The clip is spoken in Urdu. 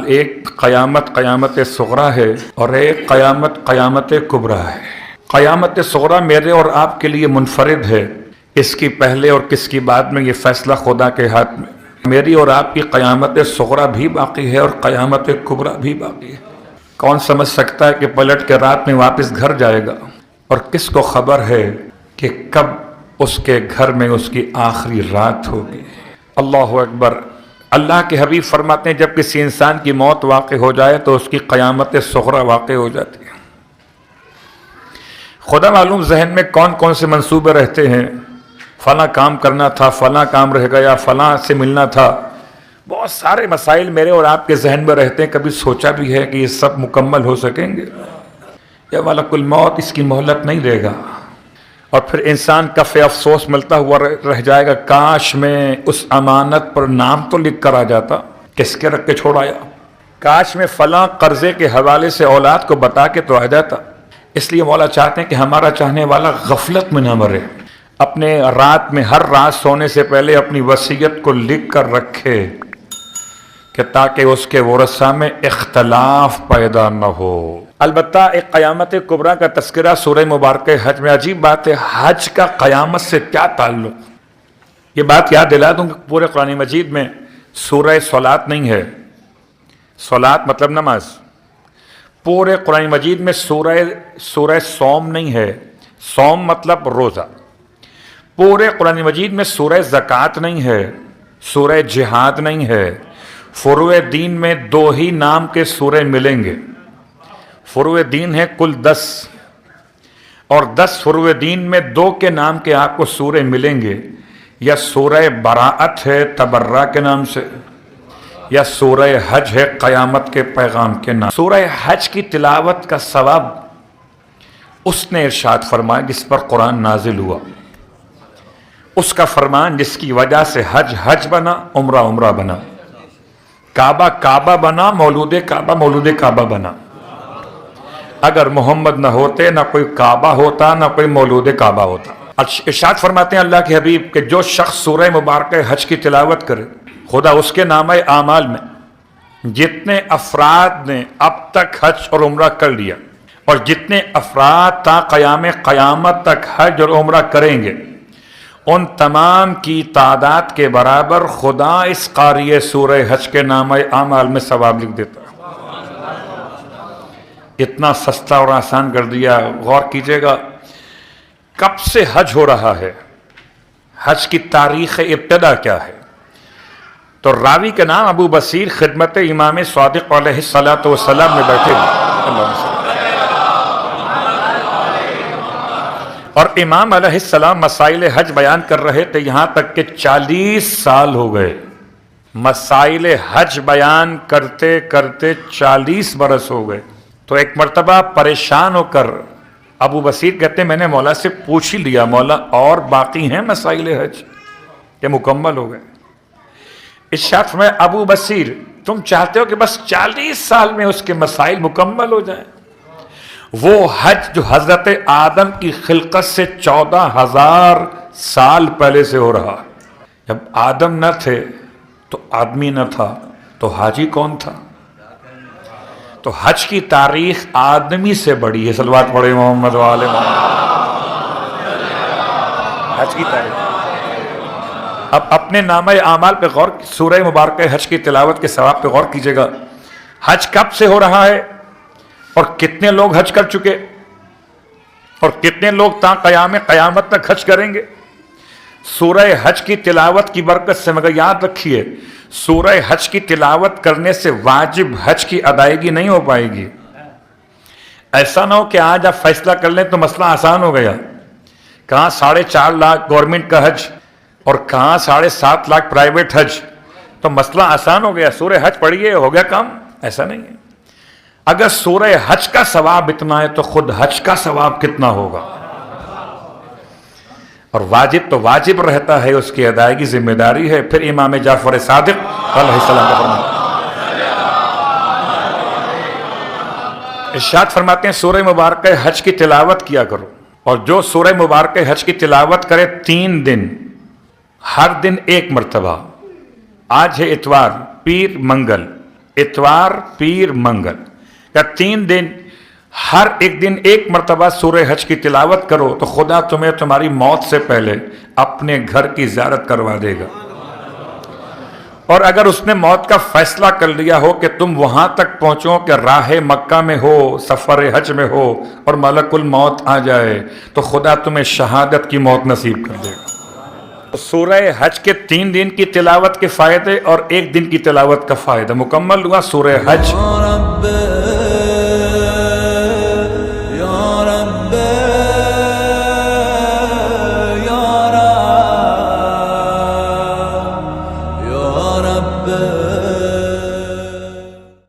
ایک قیامت قیامت صغریٰ ہے اور ایک قیامت قیامت کبریٰ ہے۔ قیامت صغریٰ میرے اور آپ کے لیے منفرد ہے، اس کی پہلے اور کس کی بعد میں یہ فیصلہ خدا کے ہاتھ میں۔ میری اور آپ کی قیامت صغریٰ بھی باقی ہے اور قیامت کبریٰ بھی باقی ہے۔ کون سمجھ سکتا ہے کہ پلٹ کے رات میں واپس گھر جائے گا، اور کس کو خبر ہے کہ کب اس کے گھر میں اس کی آخری رات ہوگی۔ اللہ اکبر۔ اللہ کے حبیب فرماتے ہیں جب کسی انسان کی موت واقع ہو جائے تو اس کی قیامت صغریٰ واقع ہو جاتی ہے۔ خدا معلوم ذہن میں کون کون سے منصوبے رہتے ہیں، فلاں کام کرنا تھا، فلاں کام رہ گیا، فلاں سے ملنا تھا، بہت سارے مسائل میرے اور آپ کے ذہن میں رہتے ہیں۔ کبھی سوچا بھی ہے کہ یہ سب مکمل ہو سکیں گے؟ یا ملک الموت اس کی مہلت نہیں دے گا، اور پھر انسان کف افسوس ملتا ہوا رہ جائے گا، کاش میں اس امانت پر نام تو لکھ کر آ جاتا، کس کے رکھ کے چھوڑ آیا، کاش میں فلاں قرضے کے حوالے سے اولاد کو بتا کے تو آ جاتا۔ اس لیے مولا چاہتے ہیں کہ ہمارا چاہنے والا غفلت میں نہ مرے، اپنے رات میں ہر رات سونے سے پہلے اپنی وصیت کو لکھ کر رکھے کہ تاکہ اس کے ورثہ میں اختلاف پیدا نہ ہو۔ البتہ ایک قیامت کبریٰ کا تذکرہ سورہ مبارکہ حج میں۔ عجیب بات ہے، حج کا قیامت سے کیا تعلق؟ یہ بات یاد دلا دوں کہ پورے قرآن مجید میں سورہ صلاۃ نہیں ہے، صلاۃ مطلب نماز۔ پورے قرآن مجید میں سورہ صوم نہیں ہے، صوم مطلب روزہ۔ پورے قرآن مجید میں سورہ زکوٰۃ نہیں ہے، سورہ جہاد نہیں ہے۔ فروع دین میں 2 ہی نام کے سورے ملیں گے۔ فروع دین ہے کل 10، اور 10 فروع دین میں 2 کے نام کے آپ کو سورے ملیں گے، یا سورہ براءت ہے تبرہ کے نام سے، یا سورہ حج ہے قیامت کے پیغام کے نام۔ سورہ حج کی تلاوت کا ثواب اس نے ارشاد فرمایا جس پر قرآن نازل ہوا، اس کا فرمان جس کی وجہ سے حج حج بنا، عمرہ عمرہ بنا، کعبہ کعبہ بنا، مولود کعبہ بنا۔ اگر محمد نہ ہوتے نہ کوئی کعبہ ہوتا، نہ کوئی مولود کعبہ ہوتا۔ ارشاد فرماتے ہیں اللہ کے حبیب کہ جو شخص سورہ مبارکہ حج کی تلاوت کرے، خدا اس کے نامہ اعمال میں جتنے افراد نے اب تک حج اور عمرہ کر لیا، اور جتنے افراد تا قیام قیامت تک حج اور عمرہ کریں گے، ان تمام کی تعداد کے برابر خدا اس قاری سورہ حج کے نامہ اعمال میں ثواب لکھ دیتا ہے۔ اتنا سستا اور آسان کر دیا۔ غور کیجئے گا کب سے حج ہو رہا ہے، حج کی تاریخ ابتدا کیا ہے؟ تو راوی کا نام ابو بصیر خدمت امام صادق علیہ السلام میں بیٹھے ہیں، اور امام علیہ السلام مسائل حج بیان کر رہے تھے، یہاں تک کہ 40 سال ہو گئے مسائل حج بیان کرتے کرتے 40 برس ہو گئے۔ تو ایک مرتبہ پریشان ہو کر ابو بصیر کہتے ہیں میں نے مولا سے پوچھ ہی لیا، مولا اور باقی ہیں مسائل حج کہ مکمل ہو گئے؟ ارشاد فرمایا ابو بصیر تم چاہتے ہو کہ بس 40 سال میں اس کے مسائل مکمل ہو جائیں؟ وہ حج جو حضرت آدم کی خلقت سے 14,000 سال پہلے سے ہو رہا، جب آدم نہ تھے تو آدمی نہ تھا تو حاجی کون تھا؟ تو حج کی تاریخ آدمی سے بڑی ہے۔ صلوات پڑھے محمد و آل محمد۔ حج کی تاریخ۔ اب اپنے نامہ اعمال پہ غور، سورہ مبارکہ حج کی تلاوت کے ثواب پہ غور کیجئے گا۔ حج کب سے ہو رہا ہے، اور کتنے لوگ حج کر چکے، اور کتنے لوگ تا قیام قیامت تک حج کریں گے؟ سورہ حج کی تلاوت کی برکت سے، مگر یاد رکھیے سورہ حج کی تلاوت کرنے سے واجب حج کی ادائیگی نہیں ہو پائے گی۔ ایسا نہ ہو کہ آج آپ فیصلہ کر لیں تو مسئلہ آسان ہو گیا، کہاں 4.5 لاکھ گورنمنٹ کا حج اور کہاں 7.5 لاکھ پرائیویٹ حج، تو مسئلہ آسان ہو گیا، سورہ حج پڑھیے ہو گیا کام، ایسا نہیں ہے۔ اگر سورہ حج کا ثواب اتنا ہے تو خود حج کا ثواب کتنا ہوگا؟ اور واجب تو واجب رہتا ہے، اس کی ادائیگی ذمہ داری ہے۔ پھر امام جعفر صادق علیہ السلام کا فرمان، ارشاد فرماتے ہیں سورہ مبارکہ حج کی تلاوت کیا کرو، اور جو سورہ مبارکہ حج کی تلاوت کرے 3 دن، ہر دن 1 مرتبہ، آج ہے اتوار، پیر، منگل، اتوار پیر منگل یا 3 دن ہر ایک دن ایک مرتبہ سورہ حج کی تلاوت کرو تو خدا تمہیں تمہاری موت سے پہلے اپنے گھر کی زیارت کروا دے گا. اور اگر اس نے موت کا فیصلہ کر لیا ہو کہ تم وہاں تک پہنچو کہ راہ مکہ میں ہو، سفر حج میں ہو اور ملک الموت آ جائے تو خدا تمہیں شہادت کی موت نصیب کر دے گا. سورہ حج کے 3 دن کی تلاوت کے فائدے اور 1 دن کی تلاوت کا فائدہ مکمل ہوا. سورہ حج